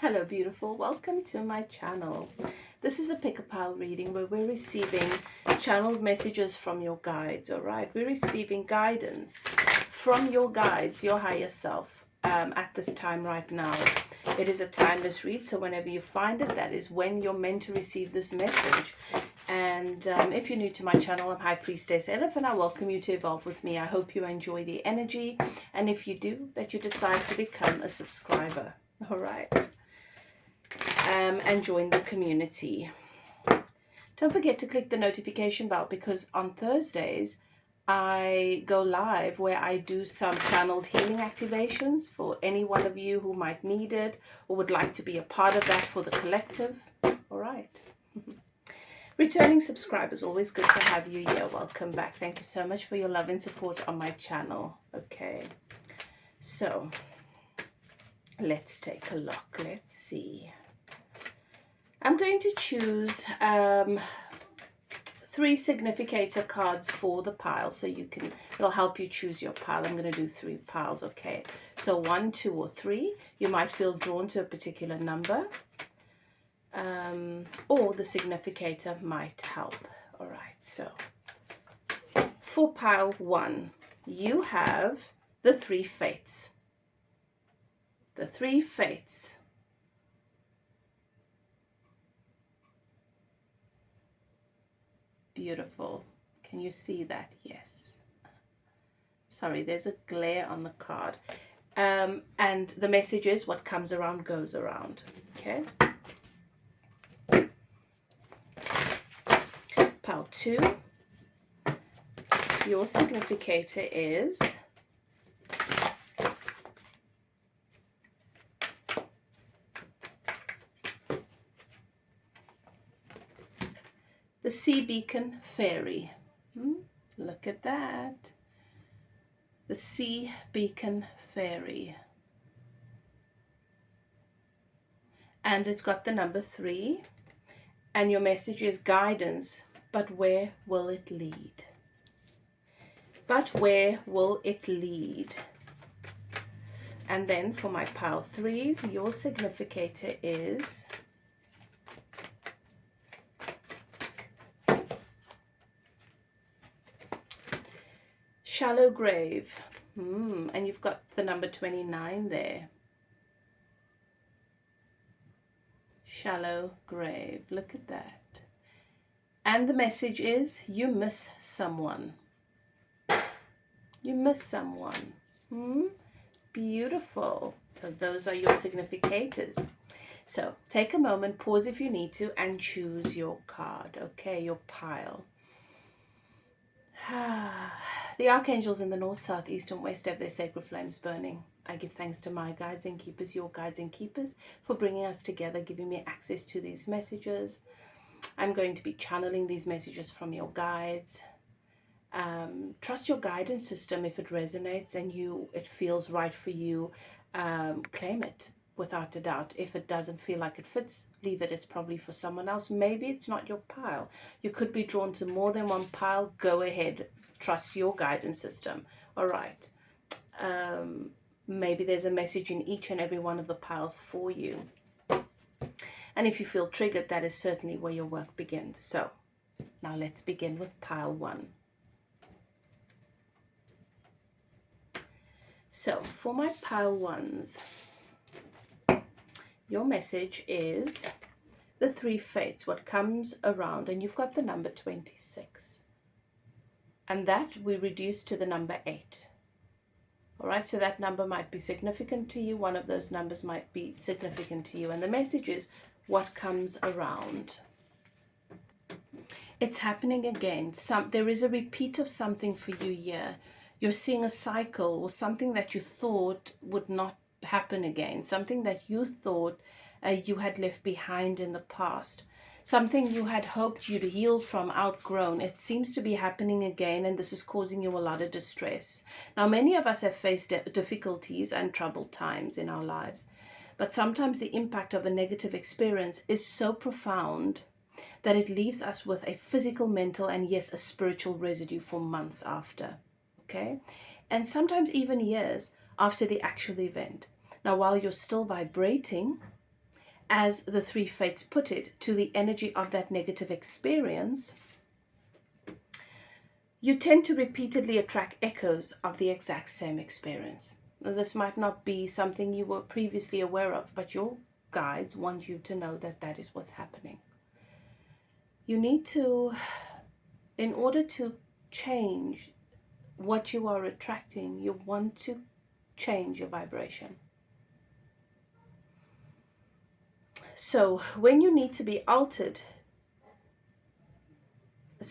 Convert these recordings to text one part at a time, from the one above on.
Hello beautiful, welcome to my channel. This is a pick-a-pile reading where we're receiving channeled messages from your guides. All right, we're receiving guidance from your guides, your higher self, at this time right now. It is a timeless read, so whenever you find it, that is when you're meant to receive this message. And if you're new to my channel, I'm High Priestess Elif, and I welcome you to evolve with me. I hope you enjoy the energy, and if you do, that you decide to become a subscriber. All right. And join the community. Don't forget to click the notification bell, because on Thursdays I go live where I do some channeled healing activations for any one of you who might need it or would like to be a part of that for the collective. All right. Returning subscribers, always good to have you here. Welcome back. Thank you so much for your love and support on my channel. Okay, so let's take a look. Let's see. I'm going to choose 3 significator cards for the pile, so you can, it'll help you choose your pile. I'm going to do 3 piles. Okay, so 1, 2, or 3. You might feel drawn to a particular number, or the significator might help. All right, so for pile 1, you have the 3 fates. The 3 fates. Beautiful. Can you see that? Yes. Sorry, there's a glare on the card. And the message is, what comes around goes around. Okay. Pile 2. Your significator is the Sea Beacon Fairy. Look at that. The Sea Beacon Fairy. And it's got the number 3. And your message is guidance, but where will it lead? But where will it lead? And then for my pile 3s, your significator is Shallow Grave. And you've got the number 29 there. Shallow Grave. Look at that. And the message is, you miss someone. You miss someone. Beautiful. So those are your significators. So take a moment, pause if you need to, and choose your card. Okay, your pile. The archangels in the north, south, east, and west have their sacred flames burning. I give thanks to my guides and keepers, your guides and keepers, for bringing us together, giving me access to these messages. I'm going to be channeling these messages from your guides. Trust your guidance system. If it resonates and it feels right for you, claim it without a doubt. If it doesn't feel like it fits, leave it. It's probably for someone else. Maybe it's not your pile. You could be drawn to more than one pile. Go ahead. Trust your guidance system. All right. Maybe there's a message in each and every one of the piles for you. And if you feel triggered, that is certainly where your work begins. So now let's begin with pile 1. So for my pile 1s, your message is the 3 fates, what comes around, and you've got the number 26. And that we reduce to the number 8. All right, so that number might be significant to you. One of those numbers might be significant to you. And the message is, what comes around. It's happening again. There is a repeat of something for you here. You're seeing a cycle, or something that you thought would not happen again, something that you thought you had left behind in the past, something you had hoped you'd healed from, outgrown. It seems to be happening again, and this is causing you a lot of distress. Now, many of us have faced difficulties and troubled times in our lives, but sometimes the impact of a negative experience is so profound that it leaves us with a physical, mental, and yes, a spiritual residue for months after. Okay, and sometimes even years after the actual event. Now, while you're still vibrating, as the three fates put it, to the energy of that negative experience, you tend to repeatedly attract echoes of the exact same experience. Now, this might not be something you were previously aware of, but your guides want you to know that that is what's happening. You need to, in order to change what you are attracting, you want to change your vibration. So when you need to be altered,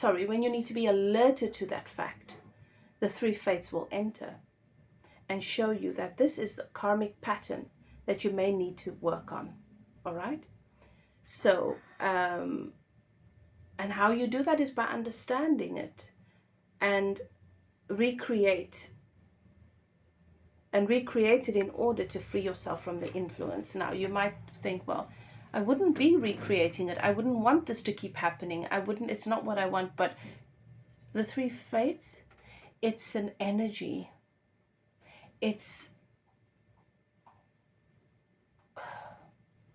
when you need to be alerted to that fact, the three fates will enter and show you that this is the karmic pattern that you may need to work on. All right? So, and how you do that is by understanding it and recreate it in order to free yourself from the influence. Now, you might think, well, I wouldn't be recreating it. I wouldn't want this to keep happening. It's not what I want. But the three fates, it's an energy. It's,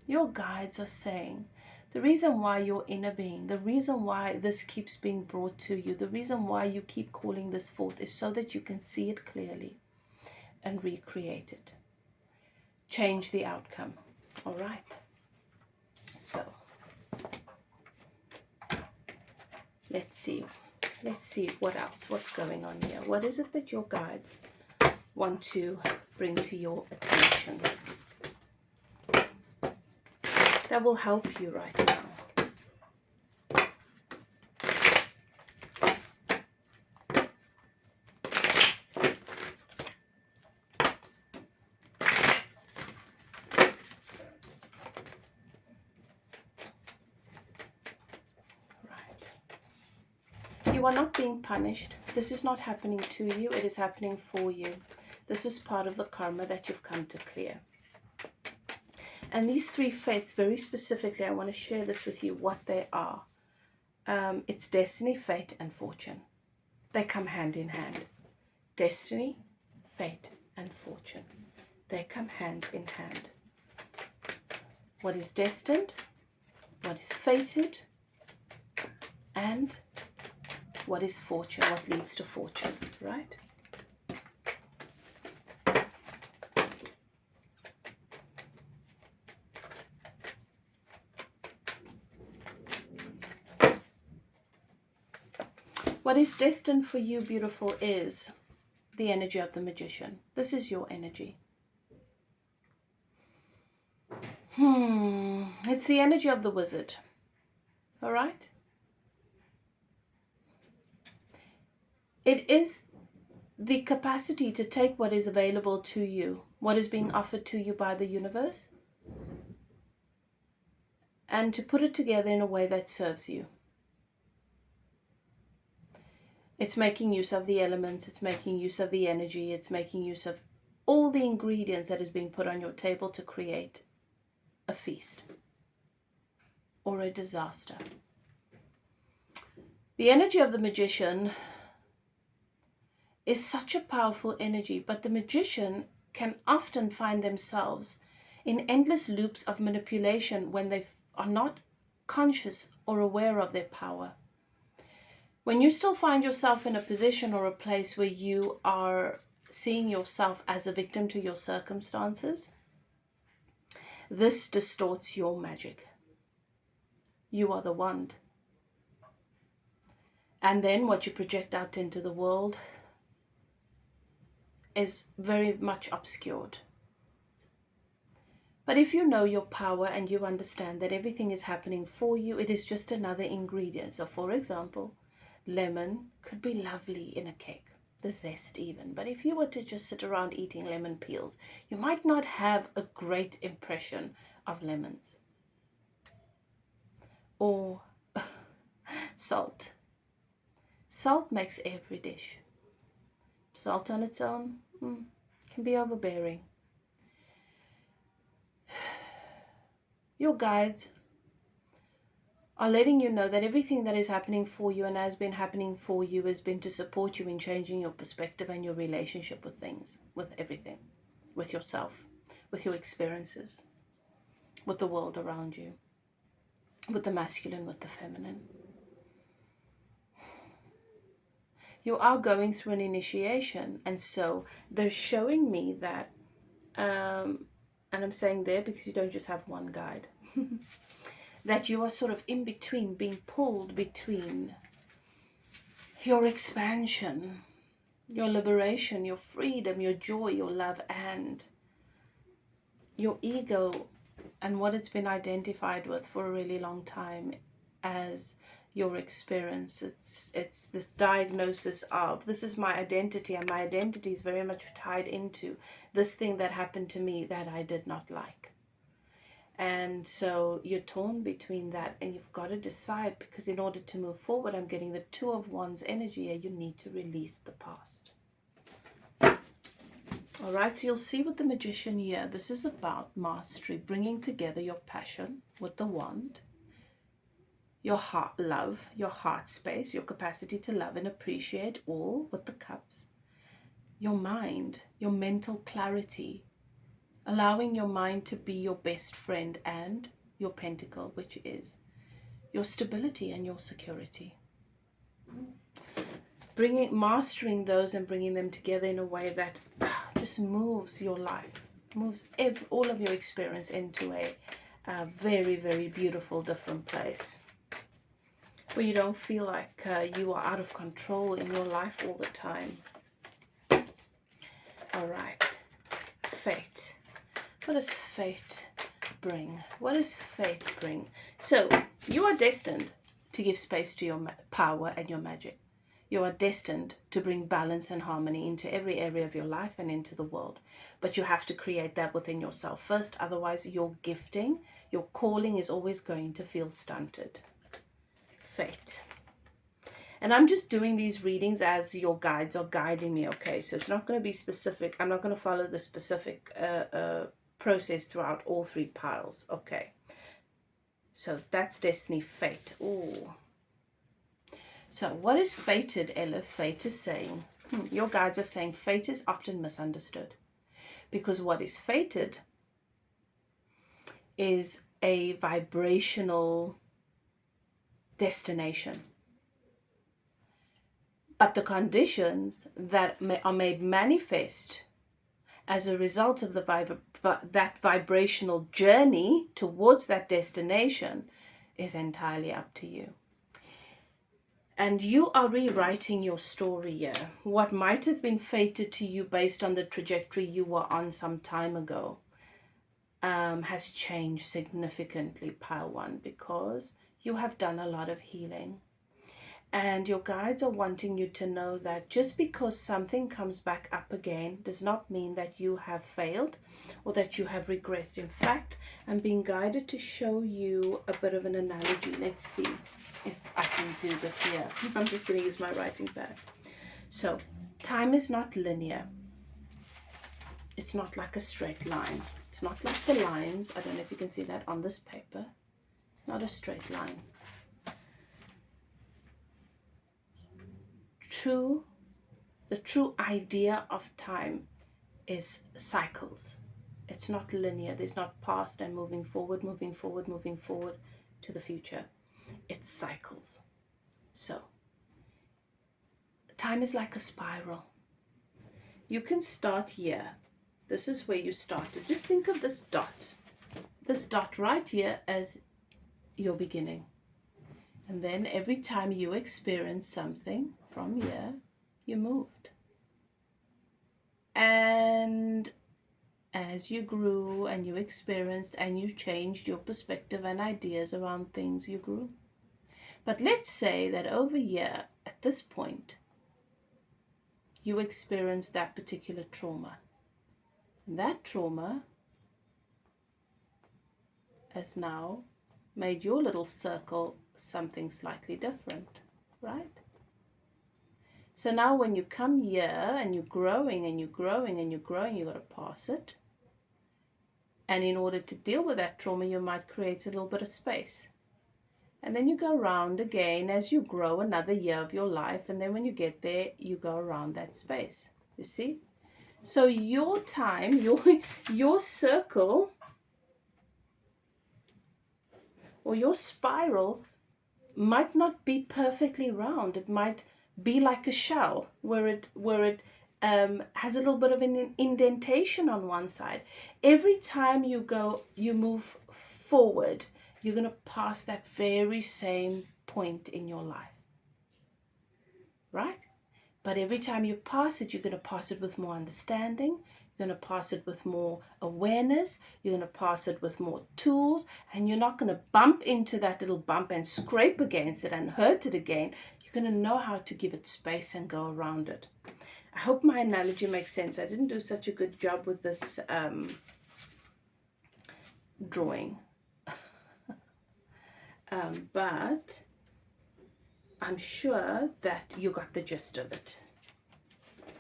your guides are saying, the reason why your inner being, the reason why this keeps being brought to you, the reason why you keep calling this forth is so that you can see it clearly and recreate it. Change the outcome. All right. So, let's see what else, what's going on here. What is it that your guides want to bring to your attention that will help you right now? You are not being punished. This is not happening to you. It is happening for you. This is part of the karma that you've come to clear. And these three fates, very specifically, I want to share this with you, what they are. It's destiny, fate, and fortune. They come hand in hand. Destiny, fate, and fortune. They come hand in hand. What is destined, what is fated, and what is fortune, what leads to fortune, right? What is destined for you, beautiful, is the energy of the magician. This is your energy. It's the energy of the wizard. All right? It is the capacity to take what is available to you, what is being offered to you by the universe, and to put it together in a way that serves you. It's making use of the elements, it's making use of the energy, it's making use of all the ingredients that is being put on your table to create a feast or a disaster. The energy of the magician is such a powerful energy, but the magician can often find themselves in endless loops of manipulation when they are not conscious or aware of their power. When you still find yourself in a position or a place where you are seeing yourself as a victim to your circumstances, this distorts your magic. You are the wand. And then what you project out into the world is very much obscured. But if you know your power and you understand that everything is happening for you, it is just another ingredient. So for example, lemon could be lovely in a cake, the zest even. But if you were to just sit around eating lemon peels, you might not have a great impression of lemons. Or salt. Salt makes every dish. Salt on its own can be overbearing. Your guides are letting you know that everything that is happening for you and has been happening for you has been to support you in changing your perspective and your relationship with things, with everything, with yourself, with your experiences, with the world around you, with the masculine, with the feminine. You are going through an initiation, and so they're showing me that, and I'm saying there because you don't just have one guide, that you are sort of in between, being pulled between your expansion, your liberation, your freedom, your joy, your love, and your ego, and what it's been identified with for a really long time as your experience. It's this diagnosis of, this is my identity, and my identity is very much tied into this thing that happened to me that I did not like. And so you're torn between that, and you've got to decide, because in order to move forward, I'm getting the Two of Wands energy here. You need to release the past. All right, so you'll see with the Magician here, this is about mastery, bringing together your passion with the wand, your heart love, your heart space, your capacity to love and appreciate all with the cups, your mind, your mental clarity, allowing your mind to be your best friend, and your pentacle, which is your stability and your security. Mastering those and bringing them together in a way that just moves your life, moves all of your experience into a very, very beautiful, different place, where you don't feel like you are out of control in your life all the time. All right, fate. What does fate bring? What does fate bring? So you are destined to give space to your power and your magic. You are destined to bring balance and harmony into every area of your life and into the world. But you have to create that within yourself first. Otherwise, your gifting, your calling is always going to feel stunted. Fate. And I'm just doing these readings as your guides are guiding me, okay? So it's not going to be specific. I'm not going to follow the specific process throughout all three piles, okay? So that's destiny, fate. Ooh. So what is fated, Elif? Fate is saying, your guides are saying fate is often misunderstood, because what is fated is a vibrational destination. But the conditions that are made manifest as a result of that vibrational journey towards that destination is entirely up to you. And you are rewriting your story here. What might have been fated to you based on the trajectory you were on some time ago has changed significantly, pile one, because you have done a lot of healing. And your guides are wanting you to know that just because something comes back up again does not mean that you have failed or that you have regressed. In fact, I'm being guided to show you a bit of an analogy. Let's see if I can do this here. I'm just going to use my writing pad. So, time is not linear. It's not like a straight line. It's not like the lines. I don't know if you can see that on this paper. It's not a straight line. The true idea of time is cycles. It's not linear. There's not past and moving forward, moving forward, moving forward to the future. It's cycles. So, time is like a spiral. You can start here. This is where you started. Just think of this dot right here as your beginning. And then every time you experience something from here, you moved. And as you grew and you experienced and you changed your perspective and ideas around things, you grew. But let's say that over here, at this point, you experienced that particular trauma. And that trauma has now made your little circle something slightly different, right? So now when you come here and you're growing and you're growing and you're growing, you've got to pass it. And in order to deal with that trauma, you might create a little bit of space. And then you go around again as you grow another year of your life. And then when you get there, you go around that space. You see? So your time, your circle or your spiral might not be perfectly round. It might be like a shell where it has a little bit of an indentation on one side. Every time you move forward, you're going to pass that very same point in your life, right? But every time you pass it, you're going to pass it with more understanding. You're going to pass it with more awareness. You're going to pass it with more tools. And you're not going to bump into that little bump and scrape against it and hurt it again. You're going to know how to give it space and go around it. I hope my analogy makes sense. I didn't do such a good job with this drawing. But I'm sure that you got the gist of it.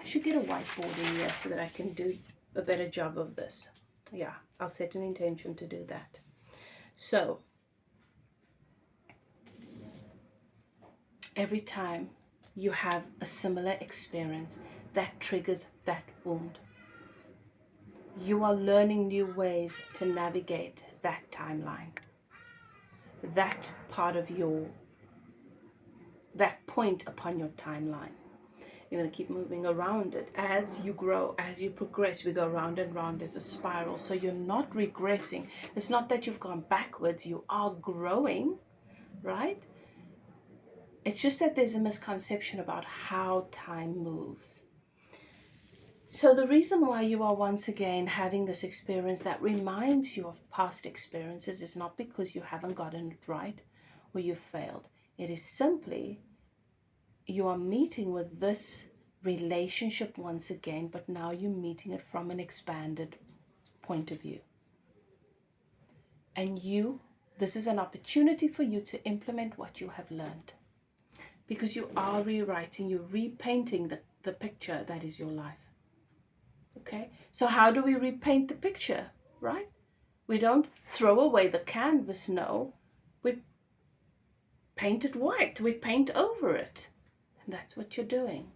I should get a whiteboard in here so that I can do a better job of this. Yeah, I'll set an intention to do that. So, every time you have a similar experience that triggers that wound, you are learning new ways to navigate that timeline, that part of that point upon your timeline. You're going to keep moving around it. As you grow, as you progress, we go round and round as a spiral. So you're not regressing. It's not that you've gone backwards. You are growing, right? It's just that there's a misconception about how time moves. So the reason why you are once again having this experience that reminds you of past experiences is not because you haven't gotten it right or you failed. It is simply you are meeting with this relationship once again, but now you're meeting it from an expanded point of view. And this is an opportunity for you to implement what you have learned. Because you are rewriting, you're repainting the picture that is your life. Okay? So how do we repaint the picture, right? We don't throw away the canvas, no. We paint it white. We paint over it. And that's what you're doing.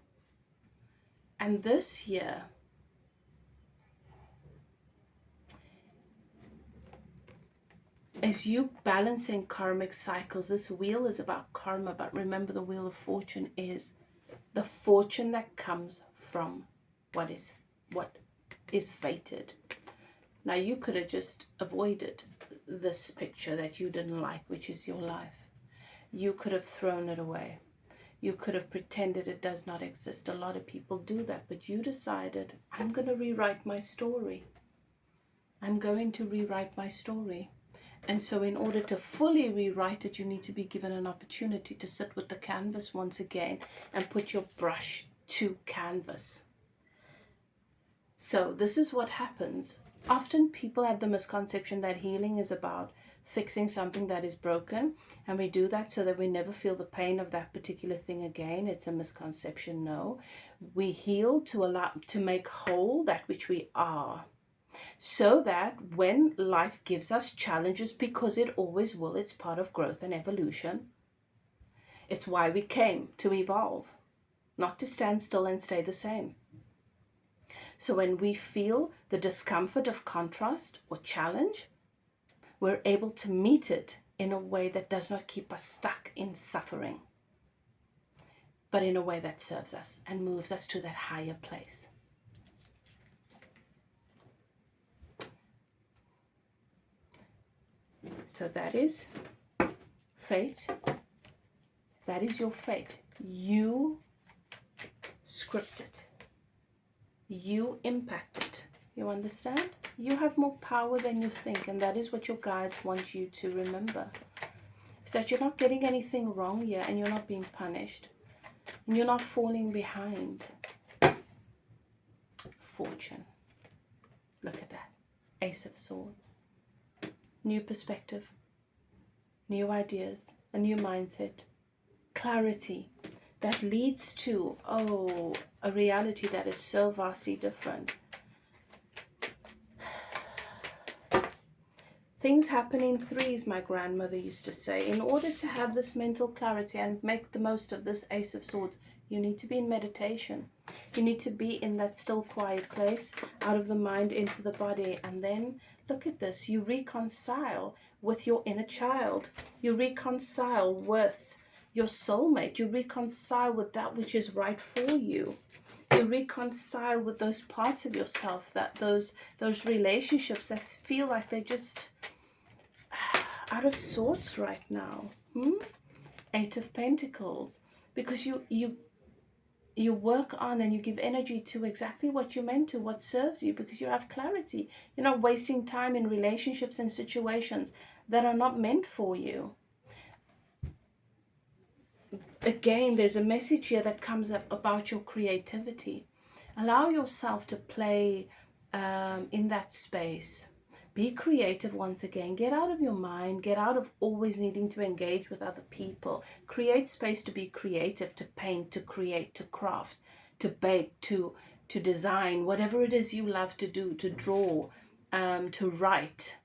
And this here is you balancing karmic cycles. This wheel is about karma, but remember the wheel of fortune is the fortune that comes from what is fated. Now you could have just avoided this picture that you didn't like, which is your life. You could have thrown it away. You could have pretended it does not exist. A lot of people do that, but you decided, I'm going to rewrite my story. I'm going to rewrite my story. And so in order to fully rewrite it, you need to be given an opportunity to sit with the canvas once again and put your brush to canvas. So this is what happens. Often people have the misconception that healing is about fixing something that is broken, and we do that so that we never feel the pain of that particular thing again. It's a misconception. No, we heal to make whole that which we are, so that when life gives us challenges, because it always will, it's part of growth and evolution. It's why we came, to evolve, not to stand still and stay the same. So when we feel the discomfort of contrast or challenge, we're able to meet it in a way that does not keep us stuck in suffering, but in a way that serves us and moves us to that higher place. So that is fate. That is your fate. You script it. You impact it. You understand? You have more power than you think, and that is what your guides want you to remember. Is that you're not getting anything wrong here, and you're not being punished, and you're not falling behind. Fortune. Look at that. Ace of Swords. New perspective. New ideas. A new mindset. Clarity. That leads to, a reality that is so vastly different. Things happen in threes, my grandmother used to say. In order to have this mental clarity and make the most of this Ace of Swords, You need to be in meditation. You need to be in that still, quiet place, out of the mind, into the body. And then, look at this, you reconcile with your inner child. You reconcile with your soulmate. You reconcile with that which is right for you. You reconcile with those parts of yourself, that those relationships that feel like they're just out of sorts right now. Eight of Pentacles. Because you work on and you give energy to exactly what you're meant to, what serves you, because you have clarity. You're not wasting time in relationships and situations that are not meant for you. Again, there's a message here that comes up about your creativity. Allow yourself to play in that space. Be creative once again. Get out of your mind. Get out of always needing to engage with other people. Create space to be creative, to paint, to create, to craft, to bake, to design, whatever it is you love to do, to draw, to write.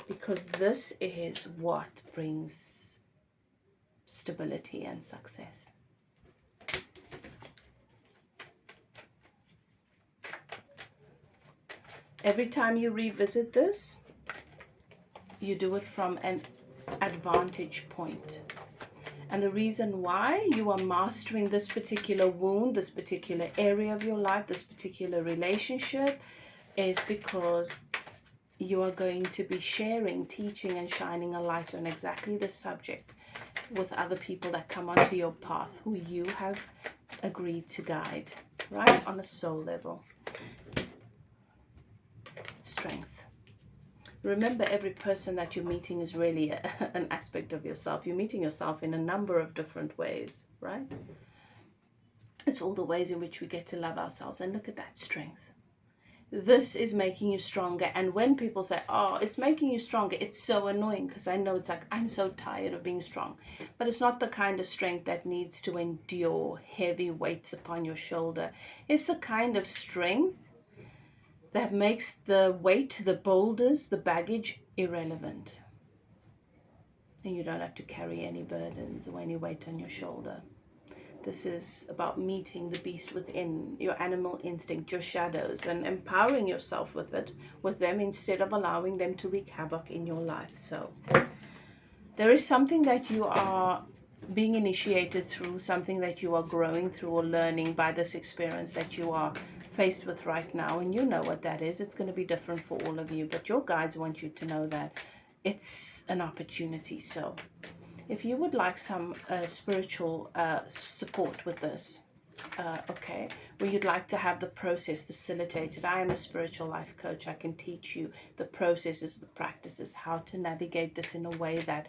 Because this is what brings stability and success. Every time you revisit this, you do it from an advantage point. And the reason why you are mastering this particular wound, this particular area of your life, this particular relationship, is because you are going to be sharing, teaching, and shining a light on exactly this subject with other people that come onto your path, who you have agreed to guide, right? On a soul level. Strength. Remember, every person that you're meeting is really an aspect of yourself. You're meeting yourself in a number of different ways, right? It's all the ways in which we get to love ourselves. And look at that strength. This is making you stronger. And when people say, oh, it's making you stronger, it's so annoying, because I know it's like, I'm so tired of being strong. But it's not the kind of strength that needs to endure heavy weights upon your shoulder. It's the kind of strength that makes the weight, the boulders, the baggage irrelevant. And you don't have to carry any burdens or any weight on your shoulder. This is about meeting the beast within, your animal instinct, your shadows, and empowering yourself with them, instead of allowing them to wreak havoc in your life. So there is something that you are being initiated through, something that you are growing through or learning by this experience that you are faced with right now, and you know what that is. It's going to be different for all of you, but your guides want you to know that it's an opportunity. So if you would like some spiritual support with this, okay, where you'd like to have the process facilitated, I am a spiritual life coach. I can teach you the processes, the practices, how to navigate this in a way that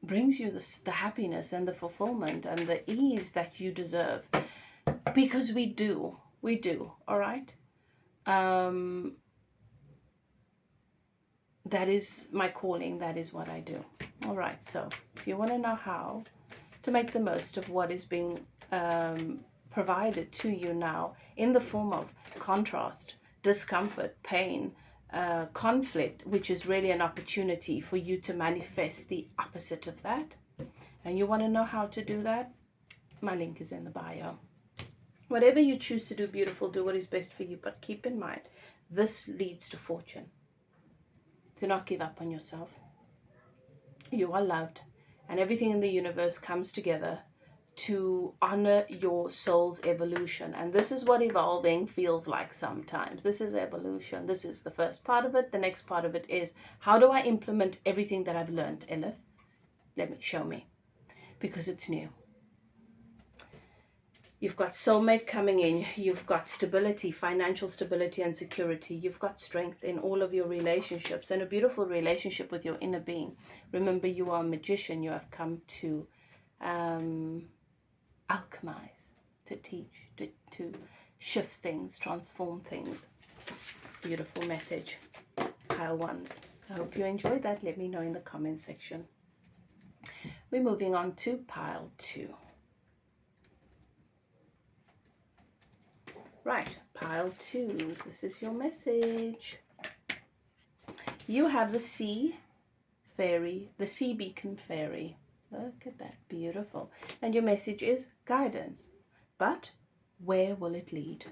brings you the happiness and the fulfillment and the ease that you deserve. Because we do, all right? That is my calling. That is what I do. All right, so if you want to know how to make the most of what is being provided to you now in the form of contrast, discomfort, pain, conflict, which is really an opportunity for you to manifest the opposite of that, and you want to know how to do that, my link is in the bio. Whatever you choose to do, beautiful, do what is best for you, but keep in mind, this leads to fortune. Do not give up on yourself. You are loved, and everything in the universe comes together to honor your soul's evolution. And this is what evolving feels like sometimes. This is evolution. This is the first part of it. The next part of it is, how do I implement everything that I've learned, Elif? Show me, because it's new. You've got soulmate coming in. You've got stability, financial stability and security. You've got strength in all of your relationships, and a beautiful relationship with your inner being. Remember, you are a magician. You have come to alchemize, to teach, to shift things, transform things. Beautiful message, pile ones. I hope you enjoyed that. Let me know in the comment section. We're moving on to pile 2. Right, pile 2s, this is your message. You have the sea fairy, the sea beacon fairy. Look at that. Beautiful. And your message is guidance. But where will it lead?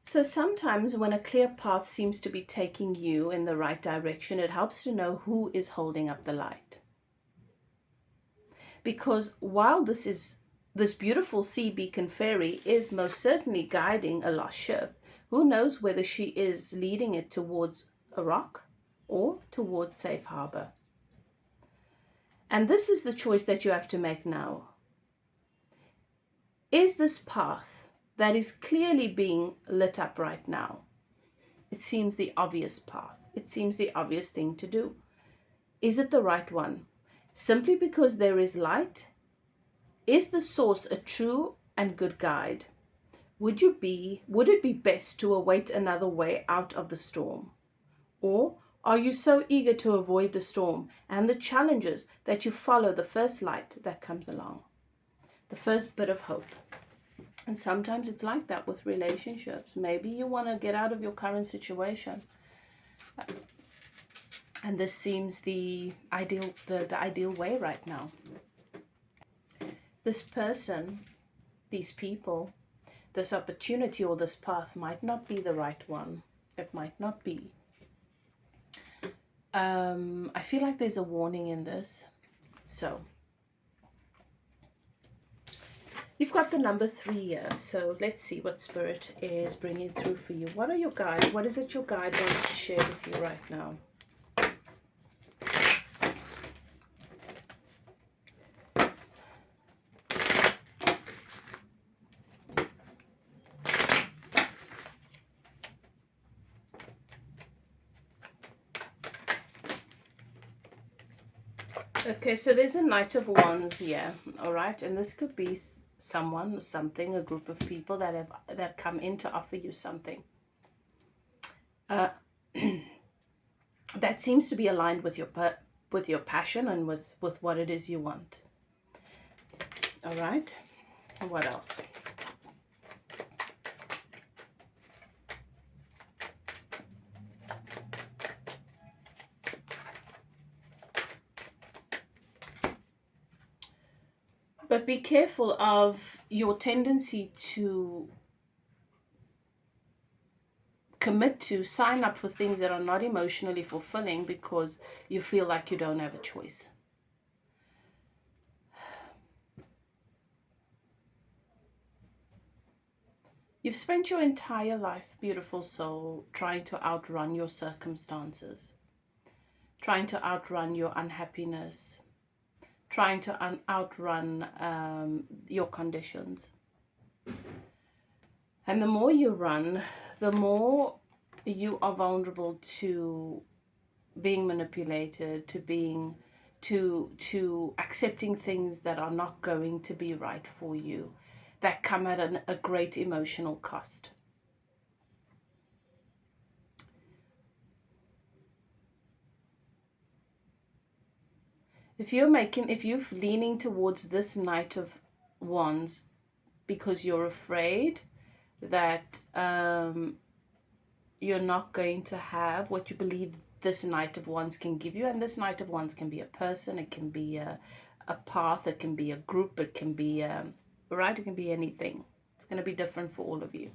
So sometimes when a clear path seems to be taking you in the right direction, it helps to know who is holding up the light. Because while this beautiful sea beacon fairy is most certainly guiding a lost ship, who knows whether she is leading it towards a rock or towards safe harbor. And this is the choice that you have to make now. Is this path that is clearly being lit up right now? It seems the obvious path. It seems the obvious thing to do. Is it the right one? Simply because there is light? Is the source a true and good guide? Would it be best to await another way out of the storm? Or are you so eager to avoid the storm and the challenges that you follow the first light that comes along? The first bit of hope. And sometimes it's like that with relationships. Maybe you want to get out of your current situation. And this seems the ideal way right now. This person, these people, this opportunity or this path might not be the right one. It might not be. I feel like there's a warning in this. So you've got the number 3 here. So let's see what Spirit is bringing through for you. What are your guides? What is it your guide wants to share with you right now? Okay, so there's a Knight of Wands here, all right? And this could be someone, something, a group of people that come in to offer you something. That seems to be aligned with your passion and with what it is you want. All right? And what else? But be careful of your tendency to commit to sign up for things that are not emotionally fulfilling because you feel like you don't have a choice. You've spent your entire life, beautiful soul, trying to outrun your circumstances, trying to outrun your unhappiness, trying to outrun your conditions. And the more you run, the more you are vulnerable to being manipulated, to accepting things that are not going to be right for you, that come at a great emotional cost. If you're leaning towards this Knight of Wands because you're afraid that you're not going to have what you believe this Knight of Wands can give you, and this Knight of Wands can be a person, it can be a path, it can be a group, it can be right, it can be anything. It's going to be different for all of you,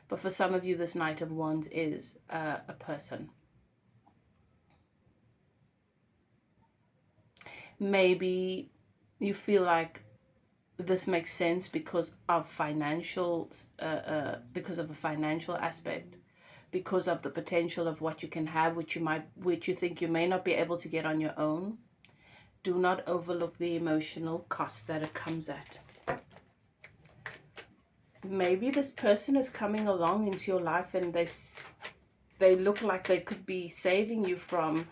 but for some of you this Knight of Wands is a person. Maybe you feel like this makes sense because of because of a financial aspect, because of the potential of what you can have, which you think you may not be able to get on your own. Do not overlook the emotional cost that it comes at. Maybe this person is coming along into your life and they look like they could be saving you from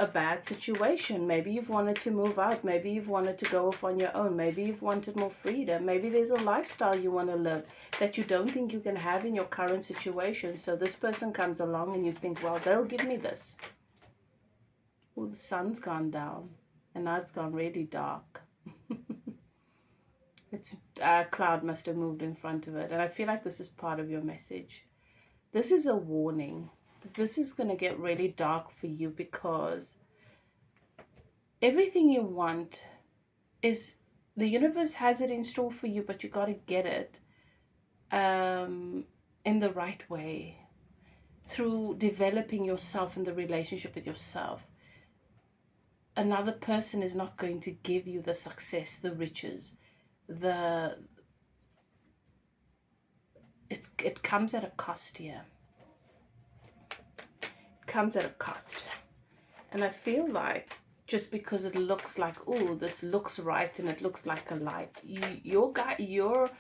a bad situation. Maybe you've wanted to move out. Maybe you've wanted to go off on your own. Maybe you've wanted more freedom. Maybe there's a lifestyle you want to live that you don't think you can have in your current situation. So this person comes along and you think, well, they'll give me this. Well, the sun's gone down and now it's gone really dark. It's a cloud must have moved in front of it. And I feel like this is part of your message. This is a warning. This is going to get really dark for you because everything you want is, the universe has it in store for you, but you got to get it in the right way, through developing yourself and the relationship with yourself. Another person is not going to give you the success, the riches, it comes at a cost here. It comes at a cost. And I feel like just because it looks like, oh, this looks right and it looks like a light, you're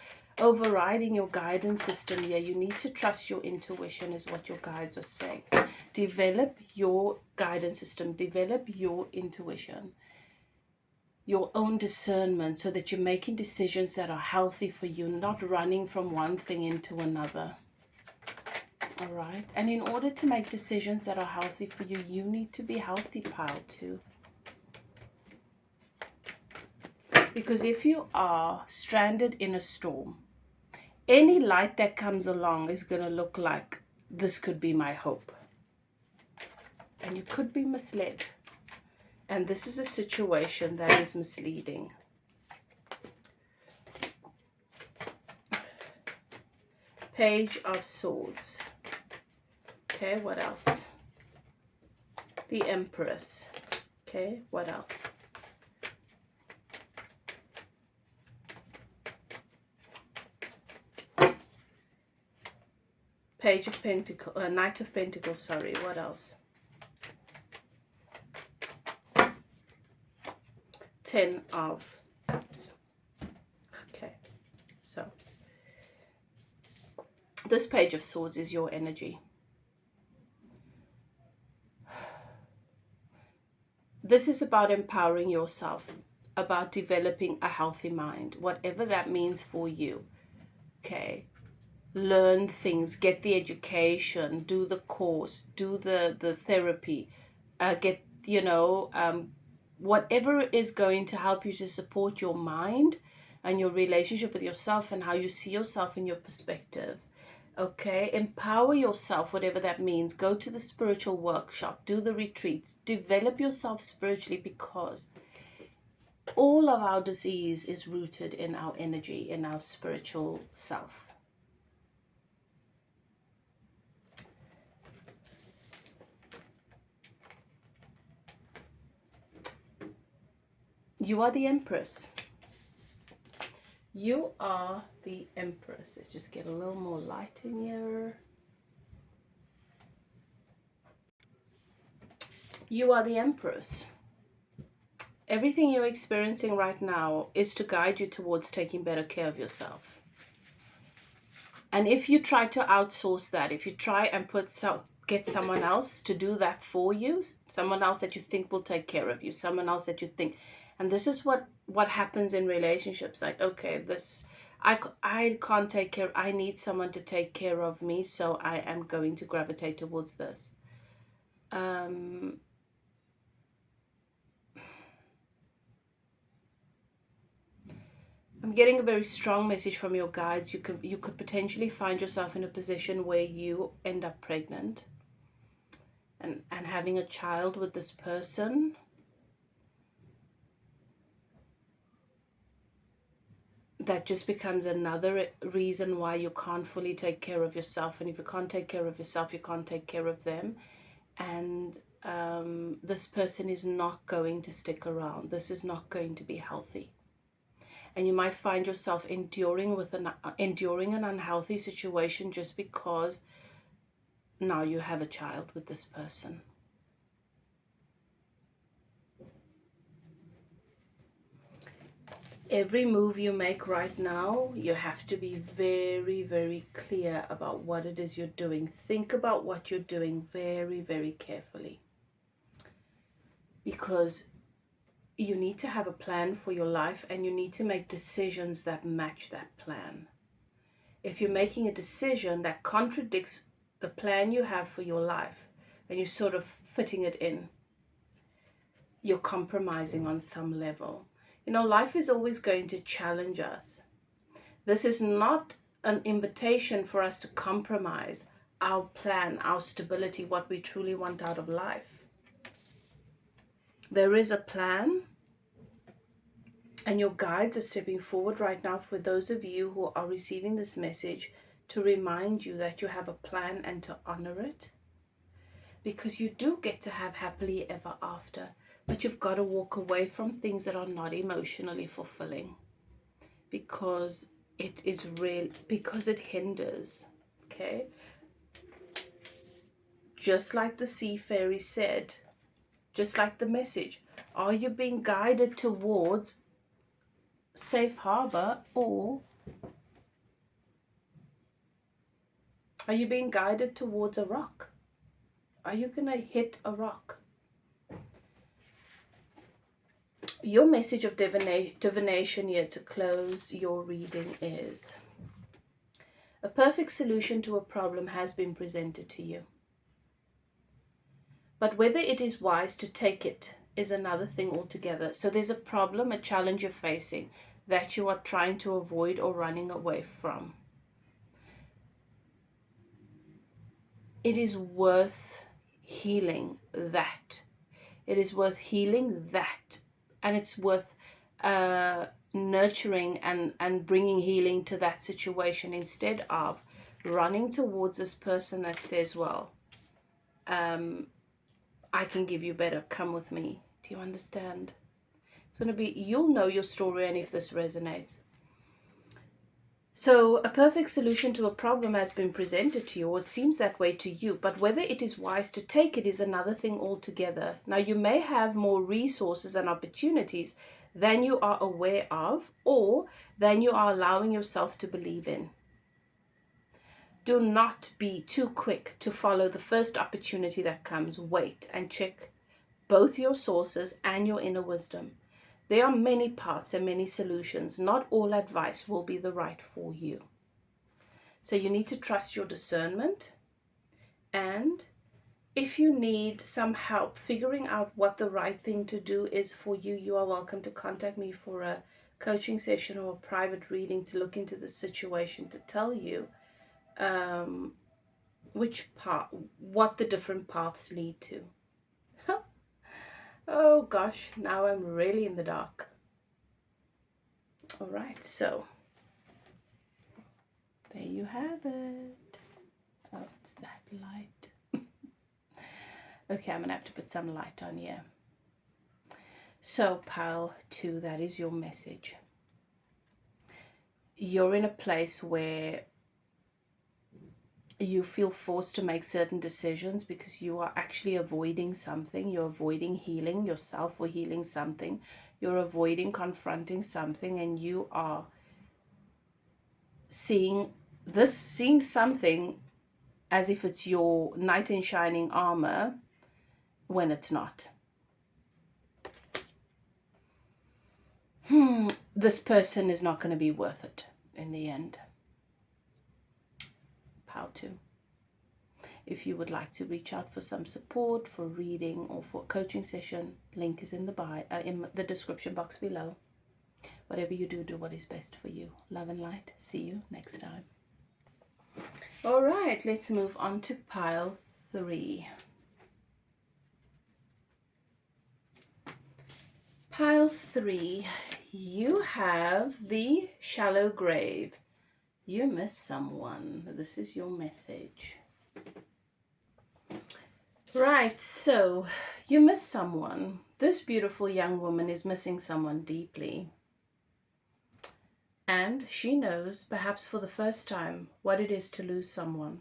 overriding your guidance system here. You need to trust your intuition, is what your guides are saying. Develop your guidance system, develop your intuition, your own discernment, so that you're making decisions that are healthy for you, not running from one thing into another. All right. And in order to make decisions that are healthy for you, you need to be healthy, pal, too. Because if you are stranded in a storm, any light that comes along is going to look like, this could be my hope. And you could be misled. And this is a situation that is misleading. Page of Swords. Okay, what else? The Empress. Okay, what else? Page of Pentacles, Knight of Pentacles, sorry, what else? 10 of Cups. Okay, so this Page of Swords is your energy. This is about empowering yourself, about developing a healthy mind, whatever that means for you. Okay. Learn things, get the education, do the course, do the therapy, get, whatever is going to help you to support your mind and your relationship with yourself and how you see yourself in your perspective. Okay, empower yourself, whatever that means. Go to the spiritual workshop, do the retreats, develop yourself spiritually, because all of our disease is rooted in our energy, in our spiritual self. You are the Empress. You are the Empress. Let's just get a little more light in here. You are the Empress. Everything you're experiencing right now is to guide you towards taking better care of yourself. And if you try to outsource that, if you try and get someone else to do that for you, someone else that you think will take care of you, someone else that you think, and this is what happens in relationships. Like, okay, I can't take care, I need someone to take care of me, so I am going to gravitate towards this. I'm getting a very strong message from your guides. You could potentially find yourself in a position where you end up pregnant and having a child with this person. That just becomes another reason why you can't fully take care of yourself. And if you can't take care of yourself, you can't take care of them. And this person is not going to stick around. This is not going to be healthy. And you might find yourself enduring an unhealthy situation just because now you have a child with this person. Every move you make right now, you have to be very, very clear about what it is you're doing. Think about what you're doing very, very carefully. Because you need to have a plan for your life, and you need to make decisions that match that plan. If you're making a decision that contradicts the plan you have for your life, and you're sort of fitting it in, you're compromising on some level. Life is always going to challenge us. This is not an invitation for us to compromise our plan, our stability, what we truly want out of life. There is a plan, and your guides are stepping forward right now for those of you who are receiving this message to remind you that you have a plan and to honor it. Because you do get to have happily ever after, but you've got to walk away from things that are not emotionally fulfilling, because it is real, because it hinders. Okay, just like the sea fairy said, just like the message, are you being guided towards safe harbor, or are you being guided towards a rock? Are you gonna hit a rock? Your message of divination here to close your reading is: a perfect solution to a problem has been presented to you. But whether it is wise to take it is another thing altogether. So there's a problem, a challenge you're facing that you are trying to avoid or running away from. It is worth healing that. It is worth healing that. And it's worth nurturing and bringing healing to that situation, instead of running towards this person that says, well, I can give you better, come with me. Do you understand? It's going to be, you'll know your story and if this resonates. So a perfect solution to a problem has been presented to you, or it seems that way to you, but whether it is wise to take it is another thing altogether. Now, you may have more resources and opportunities than you are aware of, or than you are allowing yourself to believe in. Do not be too quick to follow the first opportunity that comes. Wait and check both your sources and your inner wisdom. There are many paths and many solutions. Not all advice will be the right for you. So you need to trust your discernment. And if you need some help figuring out what the right thing to do is for you, you are welcome to contact me for a coaching session or a private reading to look into the situation, to tell you what the different paths lead to. Oh gosh, now I'm really in the dark. All right, so there you have it. Oh, it's that light. Okay, I'm gonna have to put some light on here. So pile 2, that is your message. You're in a place where you feel forced to make certain decisions because you are actually avoiding something. You're avoiding healing yourself or healing something. You're avoiding confronting something, and you are seeing something as if it's your knight in shining armor when it's not. This person is not going to be worth it in the end. Pile 2. If you would like to reach out for some support, for reading, or for a coaching session, link is in the description box below. Whatever you do, do what is best for you. Love and light. See you next time. All right, let's move on to pile 3. Pile 3, you have the shallow grave. You miss someone. This is your message. Right, so you miss someone. This beautiful young woman is missing someone deeply. And she knows, perhaps for the first time, what it is to lose someone.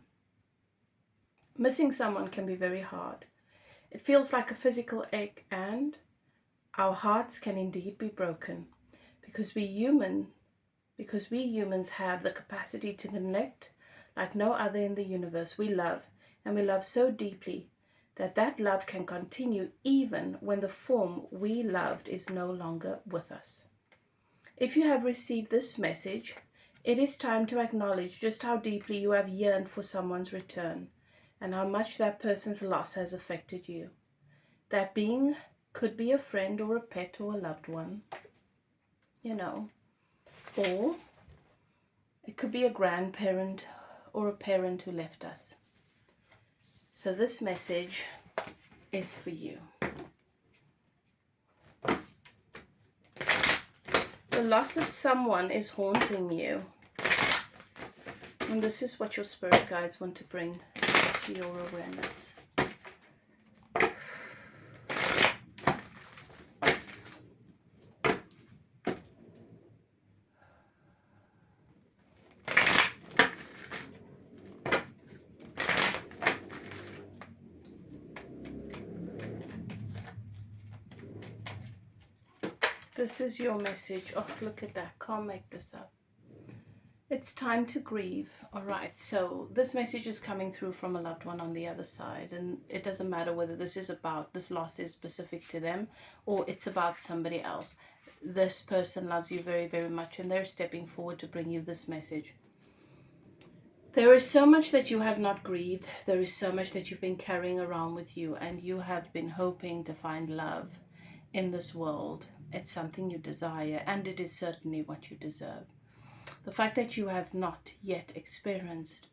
Missing someone can be very hard. It feels like a physical ache, and our hearts can indeed be broken because we humans have the capacity to connect like no other in the universe. We love, and we love so deeply that love can continue even when the form we loved is no longer with us. If you have received this message, it is time to acknowledge just how deeply you have yearned for someone's return and how much that person's loss has affected you. That being could be a friend or a pet or a loved one, or it could be a grandparent or a parent who left us. So this message is for you. The loss of someone is haunting you. And this is what your spirit guides want to bring to your awareness. This is your message. Oh, look at that. Can't make this up. It's time to grieve. All right. So this message is coming through from a loved one on the other side. And it doesn't matter whether this loss is specific to them or it's about somebody else. This person loves you very, very much. And they're stepping forward to bring you this message. There is so much that you have not grieved. There is so much that you've been carrying around with you. And you have been hoping to find love in this world. It's something you desire, and it is certainly what you deserve. The fact that you have not yet experienced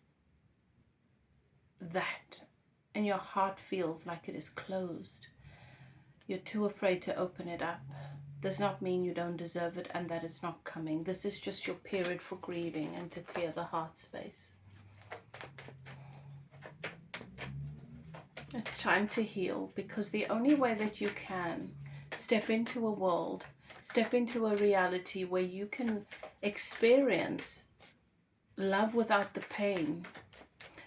that, and your heart feels like it is closed, you're too afraid to open it up, does not mean you don't deserve it and that it's not coming. This is just your period for grieving and to clear the heart space. It's time to heal, because the only way that you can step into a world, step into a reality where you can experience love without the pain,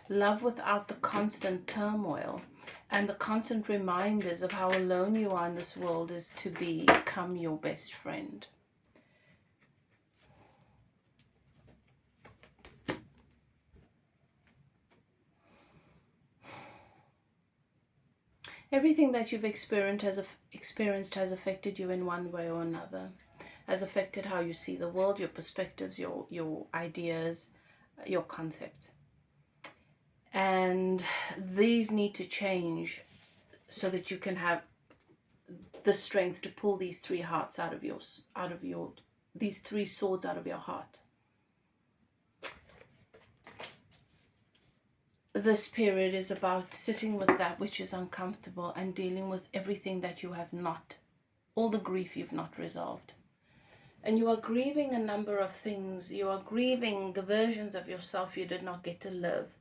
love without the constant turmoil, and the constant reminders of how alone you are in this world, is to become your best friend. Everything that you've experienced has affected you in one way or another, has affected how you see the world, your perspectives, your ideas, your concepts. And these need to change so that you can have the strength to pull these three hearts these three swords out of your heart. This period is about sitting with that which is uncomfortable and dealing with everything that you have not, all the grief you've not resolved. And you are grieving a number of things. You are grieving the versions of yourself you did not get to live,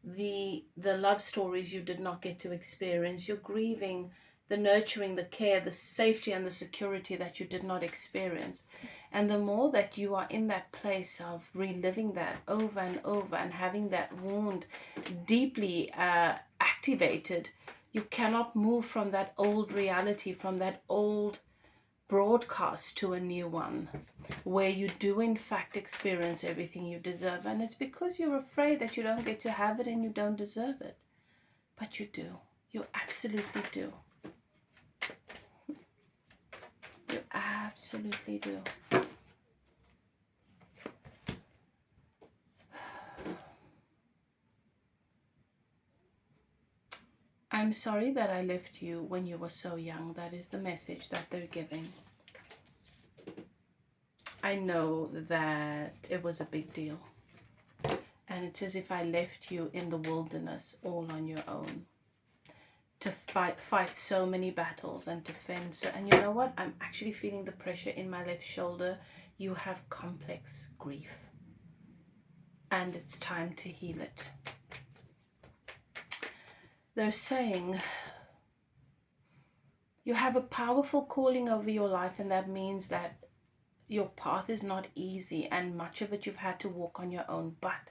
the love stories you did not get to experience. You're grieving the nurturing, the care, the safety and the security that you did not experience. And the more that you are in that place of reliving that over and over and having that wound deeply activated, you cannot move from that old reality, from that old broadcast to a new one where you do in fact experience everything you deserve. And it's because you're afraid that you don't get to have it and you don't deserve it. But you do. You absolutely do. You absolutely do. I'm sorry that I left you when you were so young. That is the message that they're giving. I know that it was a big deal. And it's as if I left you in the wilderness all on your own, to fight so many battles and to fend. And you know what? I'm actually feeling the pressure in my left shoulder. You have complex grief. And it's time to heal it. They're saying you have a powerful calling over your life, and that means that your path is not easy and much of it you've had to walk on your own, but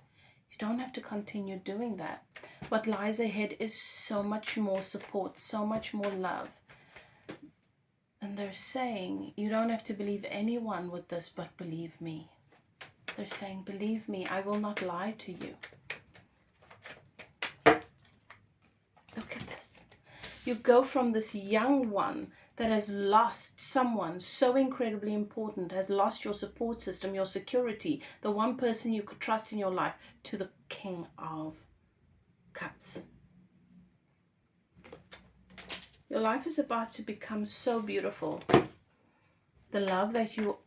you don't have to continue doing that. What lies ahead is so much more support, so much more love. And they're saying you don't have to believe anyone with this, but believe me. They're saying, believe me, I will not lie to you. Look at this. You go from this young one that has lost someone so incredibly important, has lost your support system, your security, the one person you could trust in your life, to the King of Cups. Your life is about to become so beautiful. The love that you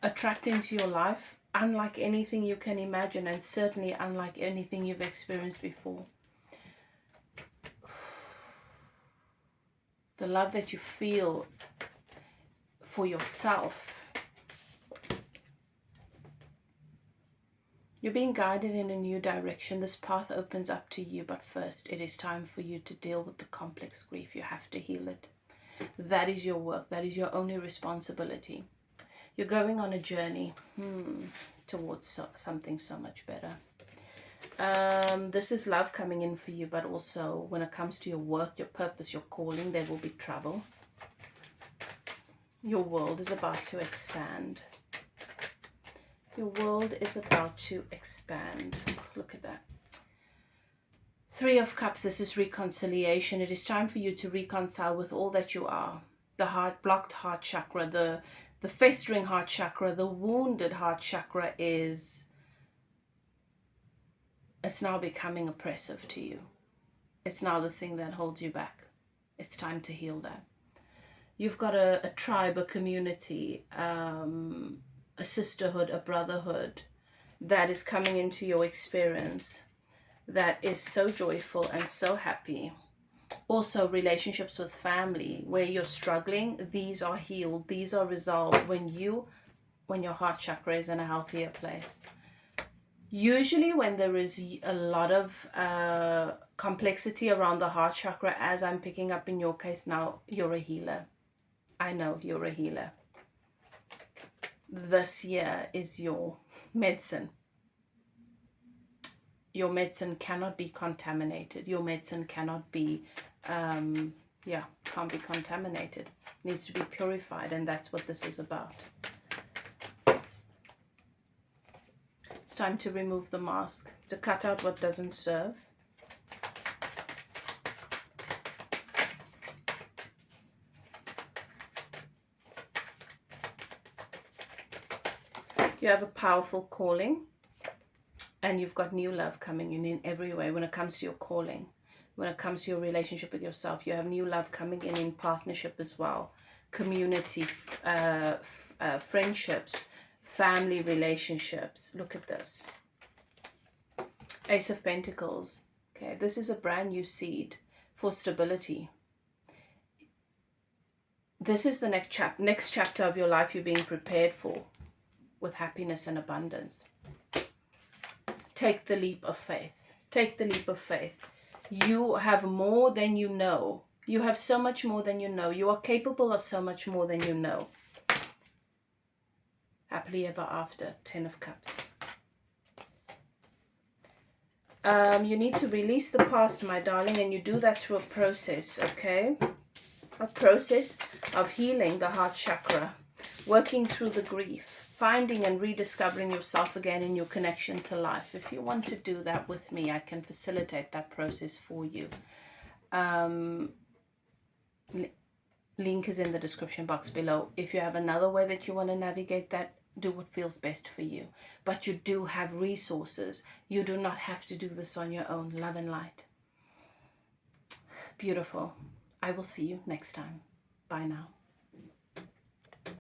attract into your life, unlike anything you can imagine, and certainly unlike anything you've experienced before. The love that you feel for yourself You're being guided in a new direction. This path opens up to you, but first it is time for you to deal with the complex grief. You have to heal it. That is your work. That is your only responsibility. You're going on a journey towards something so much better. This is love coming in for you, but also when it comes to your work, your purpose, your calling, there will be trouble. Your world is about to expand. Your world is about to expand. Look at that. 3 of Cups, this is reconciliation. It is time for you to reconcile with all that you are. The blocked heart chakra, the festering heart chakra, the wounded heart chakra it's now becoming oppressive to you. It's now the thing that holds you back. It's time to heal that. You've got a tribe, a community, a sisterhood, a brotherhood that is coming into your experience that is so joyful and so happy. Also, relationships with family where you're struggling, these are healed, these are resolved when your heart chakra is in a healthier place. Usually when there is a lot of complexity around the heart chakra, as I'm picking up in your case now, you're a healer. I know you're a healer. This year is your medicine. Your medicine cannot be contaminated. Your medicine cannot be, can't be contaminated. It needs to be purified, and that's what this is about. It's time to remove the mask, to cut out what doesn't serve. You have a powerful calling. And you've got new love coming in every way when it comes to your calling, when it comes to your relationship with yourself. You have new love coming in partnership as well. Community, friendships, family relationships. Look at this. Ace of Pentacles. Okay, this is a brand new seed for stability. This is the next chapter of your life you're being prepared for with happiness and abundance. Take the leap of faith. Take the leap of faith. You have more than you know. You have so much more than you know. You are capable of so much more than you know. Happily ever after. 10 of Cups. You need to release the past, my darling, and you do that through a process, okay? A process of healing the heart chakra, working through the grief, finding and rediscovering yourself again in your connection to life. If you want to do that with me, I can facilitate that process for you. Link is in the description box below. If you have another way that you want to navigate that, do what feels best for you. But you do have resources. You do not have to do this on your own. Love and light. Beautiful. I will see you next time. Bye now.